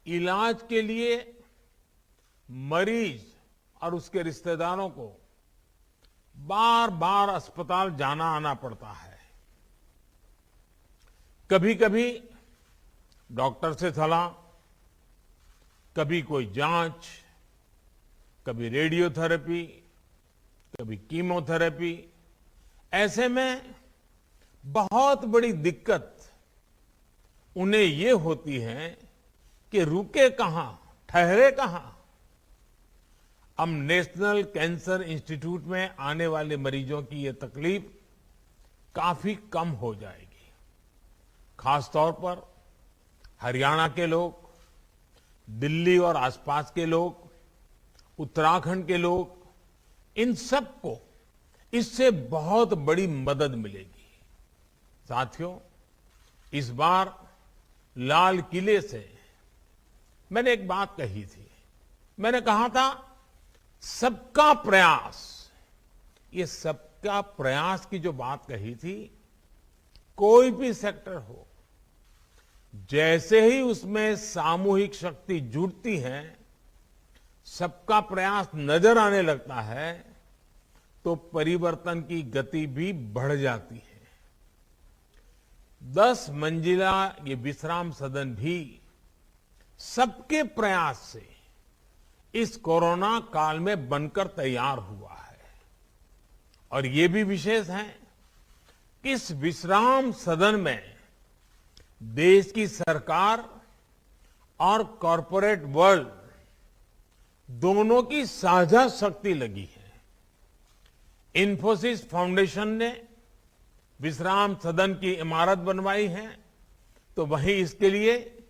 इलाज के लिए मरीज और उसके रिश्तेदारों को बार बार अस्पताल जाना आना पड़ता है। कभी कभी डॉक्टर से सलाह, कभी कोई जांच, कभी रेडियोथेरेपी, कभी कीमोथेरेपी। ऐसे में बहुत बड़ी दिक्कत उन्हें ये होती है कि रुके कहां, ठहरे कहां। हम नेशनल कैंसर इंस्टीट्यूट में आने वाले मरीजों की ये तकलीफ काफी कम हो जाएगी। खासतौर पर हरियाणा के लोग, दिल्ली और आसपास के लोग, उत्तराखंड के लोग, इन सबको इससे बहुत बड़ी मदद मिलेगी। साथियों, इस बार लाल किले से मैंने एक बात कही थी। मैंने कहा था सबका प्रयास। ये सबका प्रयास की जो बात कही थी, कोई भी सेक्टर हो, जैसे ही उसमें सामूहिक शक्ति जुटती है, सबका प्रयास नजर आने लगता है, तो परिवर्तन की गति भी बढ़ जाती है। 10 मंजिला ये विश्राम सदन भी सबके प्रयास से इस कोरोना काल में बनकर तैयार हुआ है। और ये भी विशेष है कि इस विश्राम सदन में देश की सरकार और कॉरपोरेट वर्ल्ड दोनों की साझा शक्ति लगी है। इन्फोसिस फाउंडेशन ने विश्राम सदन की इमारत बनवाई है, तो वहीं इसके लिए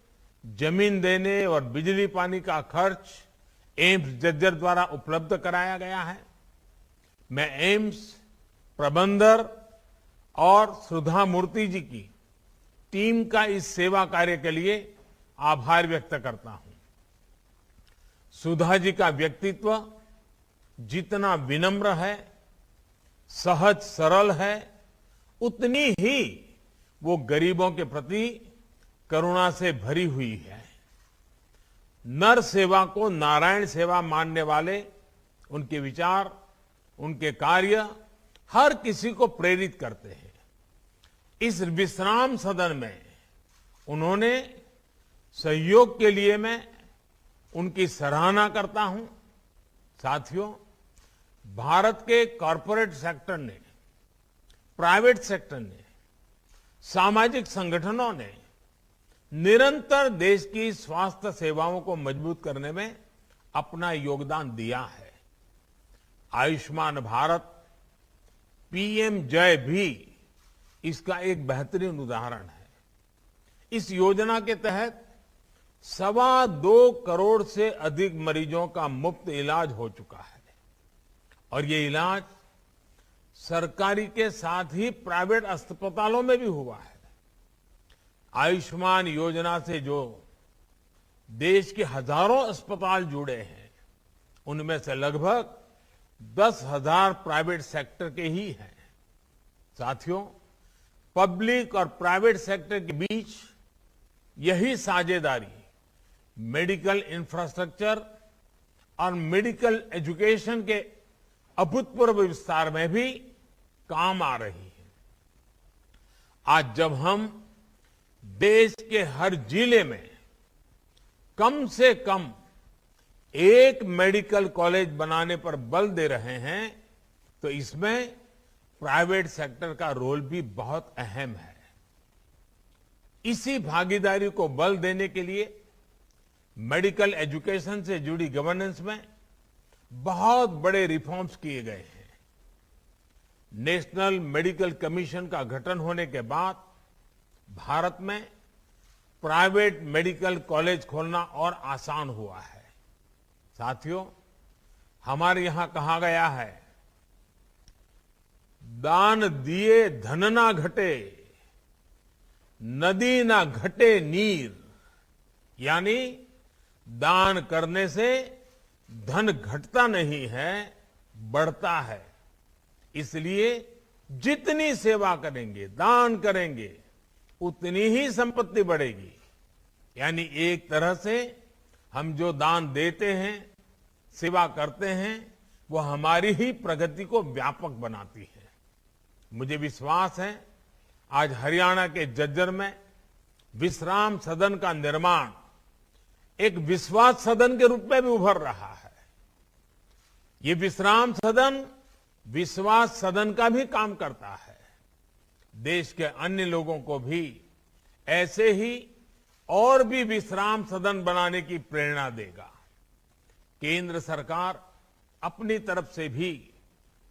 जमीन देने और बिजली पानी का खर्च एम्स जज्जर द्वारा उपलब्ध कराया गया है। मैं एम्स प्रबंधक और सुधा मूर्ति जी की टीम का इस सेवा कार्य के लिए आभार व्यक्त करता हूं। सुधा जी का व्यक्तित्व जितना विनम्र है, सहज सरल है, उतनी ही वो गरीबों के प्रति करुणा से भरी हुई है। नर सेवा को नारायण सेवा मानने वाले उनके विचार, उनके कार्य हर किसी को प्रेरित करते हैं। इस विश्राम सदन में उन्होंने सहयोग के लिए मैं उनकी सराहना करता हूं। साथियों, भारत के कॉरपोरेट सेक्टर ने, प्राइवेट सेक्टर ने, सामाजिक संगठनों ने निरंतर देश की स्वास्थ्य सेवाओं को मजबूत करने में अपना योगदान दिया है। आयुष्मान भारत, पीएम जय भी इसका एक बेहतरीन उदाहरण है। इस योजना के तहत 2.25 करोड़ से अधिक मरीजों का मुफ्त इलाज हो चुका है। और ये इलाज सरकारी के साथ ही प्राइवेट अस्पतालों में भी हुआ है। आयुष्मान योजना से जो देश के हजारों अस्पताल जुड़े हैं, उनमें से लगभग 10,000 प्राइवेट सेक्टर के ही हैं। साथियों, पब्लिक और प्राइवेट सेक्टर के बीच यही साझेदारी मेडिकल इंफ्रास्ट्रक्चर और मेडिकल एजुकेशन के अभूतपूर्व विस्तार में भी काम आ रही है। आज जब हम देश के हर जिले में कम से कम एक मेडिकल कॉलेज बनाने पर बल दे रहे हैं, तो इसमें प्राइवेट सेक्टर का रोल भी बहुत अहम है। इसी भागीदारी को बल देने के लिए मेडिकल एजुकेशन से जुड़ी गवर्नेंस में बहुत बड़े रिफॉर्म्स किए गए हैं। नेशनल मेडिकल कमीशन का गठन होने के बाद भारत में प्राइवेट मेडिकल कॉलेज खोलना और आसान हुआ है। साथियों, हमारे यहां कहा गया है, दान दिए धन ना घटे, नदी ना घटे नीर। यानी दान करने से धन घटता नहीं है, बढ़ता है। इसलिए जितनी सेवा करेंगे, दान करेंगे, उतनी ही संपत्ति बढ़ेगी। यानी एक तरह से हम जो दान देते हैं, सेवा करते हैं, वो हमारी ही प्रगति को व्यापक बनाती है। मुझे विश्वास है आज हरियाणा के झज्जर में विश्राम सदन का निर्माण एक विश्वास सदन के रूप में भी उभर रहा है। ये विश्राम सदन विश्वास सदन का भी काम करता है। देश के अन्य लोगों को भी ऐसे ही और भी विश्राम सदन बनाने की प्रेरणा देगा। केंद्र सरकार अपनी तरफ से भी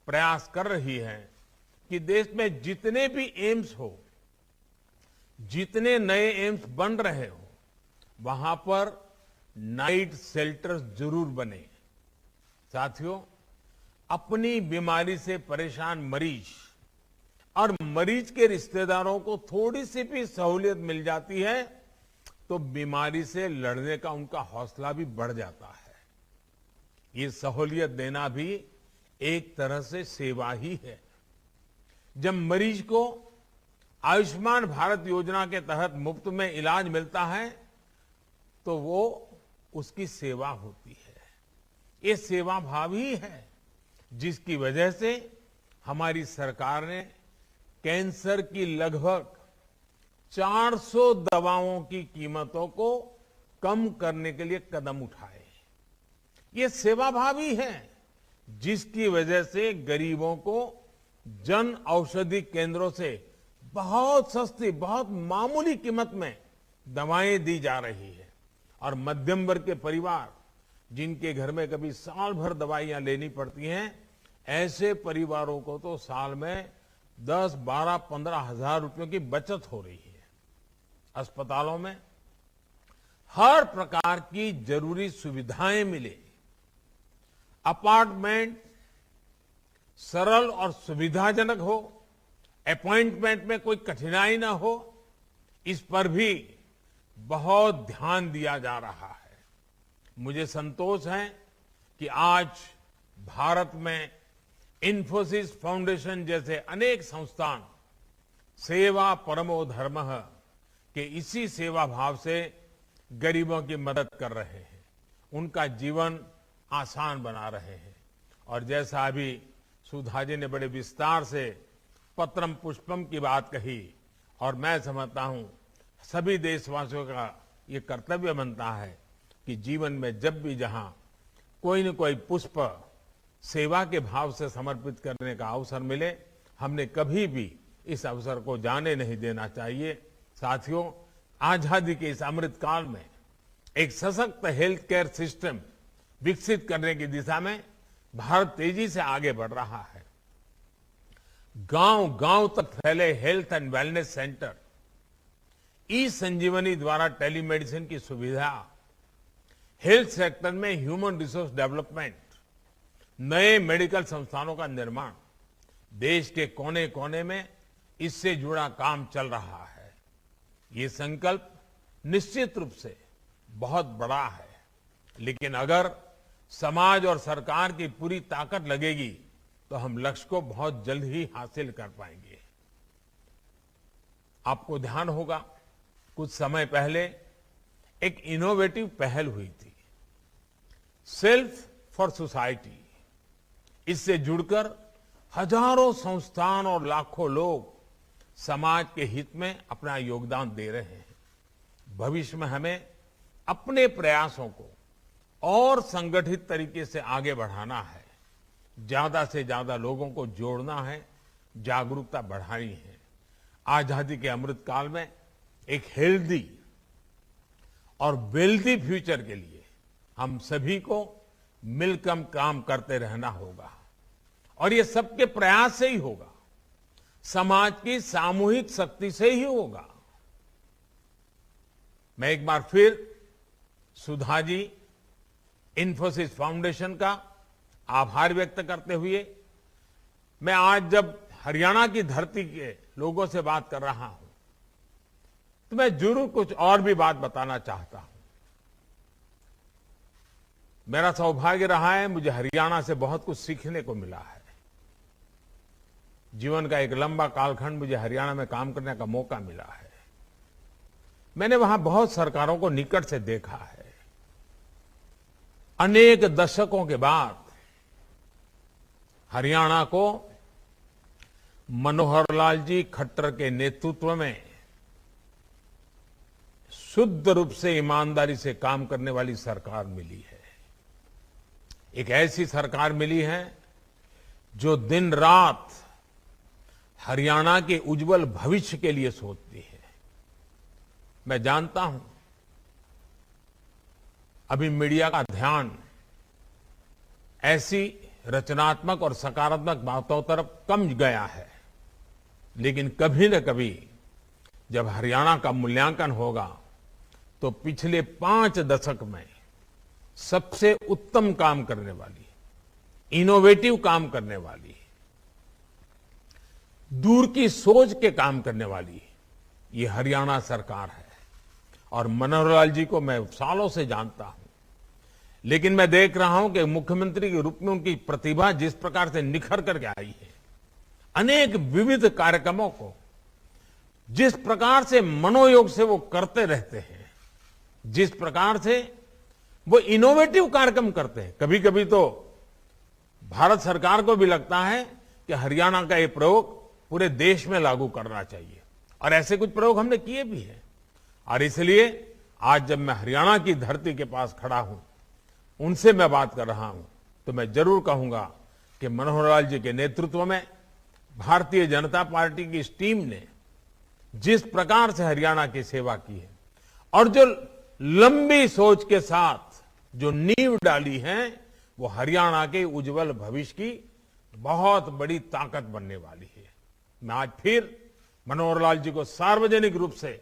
प्रयास कर रही है कि देश में जितने भी एम्स हो, जितने नए एम्स बन रहे हो, वहां पर नाइट शेल्टर्स जरूर बने। साथियों, अपनी बीमारी से परेशान मरीज और मरीज के रिश्तेदारों को थोड़ी सी भी सहूलियत मिल जाती है तो बीमारी से लड़ने का उनका हौसला भी बढ़ जाता है। ये सहूलियत देना भी एक तरह से सेवा ही है। जब मरीज को आयुष्मान भारत योजना के तहत मुफ्त में इलाज मिलता है तो वो उसकी सेवा होती है। ये सेवा भाव ही है जिसकी वजह से हमारी सरकार ने कैंसर की लगभग 400 दवाओं की कीमतों को कम करने के लिए कदम उठाए। ये सेवा भाव ही है जिसकी वजह से गरीबों को जन औषधि केंद्रों से बहुत सस्ती, बहुत मामूली कीमत में दवाएं दी जा रही है। और मध्यम वर्ग के परिवार जिनके घर में कभी साल भर दवाइयां लेनी पड़ती हैं, ऐसे परिवारों को तो साल में 10, 12, 15 हजार रुपयों की बचत हो रही है। अस्पतालों में हर प्रकार की जरूरी सुविधाएं मिले, अपार्टमेंट सरल और सुविधाजनक हो, अपॉइंटमेंट में कोई कठिनाई ना हो, इस पर भी बहुत ध्यान दिया जा रहा है। मुझे संतोष है कि आज भारत में इन्फोसिस फाउंडेशन जैसे अनेक संस्थान सेवा परमो धर्मः के इसी सेवा भाव से गरीबों की मदद कर रहे हैं, उनका जीवन आसान बना रहे हैं। और जैसा अभी सुधा जी ने बड़े विस्तार से पत्रम पुष्पम की बात कही, और मैं समझता हूं सभी देशवासियों का ये कर्तव्य बनता है कि जीवन में जब भी जहां कोई न कोई पुष्प सेवा के भाव से समर्पित करने का अवसर मिले, हमने कभी भी इस अवसर को जाने नहीं देना चाहिए। साथियों, आजादी के इस अमृत काल में एक सशक्त हेल्थ केयर सिस्टम विकसित करने की दिशा में भारत तेजी से आगे बढ़ रहा है। गांव गांव तक फैले हेल्थ एंड वेलनेस सेंटर, ई संजीवनी द्वारा टेलीमेडिसिन की सुविधा, हेल्थ सेक्टर में ह्यूमन रिसोर्स डेवलपमेंट, नए मेडिकल संस्थानों का निर्माण, देश के कोने कोने में इससे जुड़ा काम चल रहा है। ये संकल्प निश्चित रूप से बहुत बड़ा है, लेकिन अगर समाज और सरकार की पूरी ताकत लगेगी तो हम लक्ष्य को बहुत जल्द ही हासिल कर पाएंगे। आपको ध्यान होगा, कुछ समय पहले एक इनोवेटिव पहल हुई थी, सेल्फ फॉर सोसाइटी। इससे जुड़कर हजारों संस्थान और लाखों लोग समाज के हित में अपना योगदान दे रहे हैं। भविष्य में हमें अपने प्रयासों को और संगठित तरीके से आगे बढ़ाना है, ज्यादा से ज्यादा लोगों को जोड़ना है, जागरूकता बढ़ानी है। आजादी के अमृत काल में एक हेल्दी और वेल्दी फ्यूचर के लिए हम सभी को मिलकर काम करते रहना होगा, और ये सबके प्रयास से ही होगा, समाज की सामूहिक शक्ति से ही होगा। मैं एक बार फिर सुधा जी, इन्फोसिस फाउंडेशन का आभार व्यक्त करते हुए, मैं आज जब हरियाणा की धरती के लोगों से बात कर रहा हूं तो मैं जरूर कुछ और भी बात बताना चाहता हूं। मेरा सौभाग्य रहा है, मुझे हरियाणा से बहुत कुछ सीखने को मिला है। जीवन का एक लंबा कालखंड मुझे हरियाणा में काम करने का मौका मिला है। मैंने वहां बहुत सरकारों को निकट से देखा है। अनेक दशकों के बाद हरियाणा को मनोहर लाल जी खट्टर के नेतृत्व में शुद्ध रूप से ईमानदारी से काम करने वाली सरकार मिली है। एक ऐसी सरकार मिली है जो दिन रात हरियाणा के उज्जवल भविष्य के लिए सोचती है। मैं जानता हूं अभी मीडिया का ध्यान ऐसी रचनात्मक और सकारात्मक बातों तरफ कम गया है, लेकिन कभी न कभी जब हरियाणा का मूल्यांकन होगा तो पिछले 5 दशक में सबसे उत्तम काम करने वाली, इनोवेटिव काम करने वाली, दूर की सोच के काम करने वाली ये हरियाणा सरकार है। और मनोहर लाल जी को मैं सालों से जानता हूं, लेकिन मैं देख रहा हूं कि मुख्यमंत्री के रूप में उनकी प्रतिभा जिस प्रकार से निखर करके आई है, अनेक विविध कार्यक्रमों को जिस प्रकार से मनोयोग से वो करते रहते हैं, जिस प्रकार से वो इनोवेटिव कार्यक्रम करते हैं, कभी कभी तो भारत सरकार को भी लगता है कि हरियाणा का ये प्रयोग पूरे देश में लागू करना चाहिए, और ऐसे कुछ प्रयोग हमने किए भी हैं। और इसलिए आज जब मैं हरियाणा की धरती के पास खड़ा हूं, उनसे मैं बात कर रहा हूं, तो मैं जरूर कहूंगा कि मनोहर लाल जी के नेतृत्व में भारतीय जनता पार्टी की इस टीम ने जिस प्रकार से हरियाणा की सेवा की है और जो लंबी सोच के साथ जो नींव डाली है, वो हरियाणा के उज्जवल भविष्य की बहुत बड़ी ताकत बनने वाली है। मैं आज फिर मनोहर लाल जी को सार्वजनिक रूप से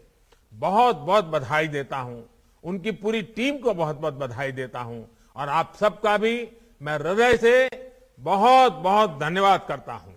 बहुत बहुत बधाई देता हूं, उनकी पूरी टीम को बहुत बहुत बधाई देता हूं, और आप सबका भी मैं हृदय से बहुत बहुत धन्यवाद करता हूं।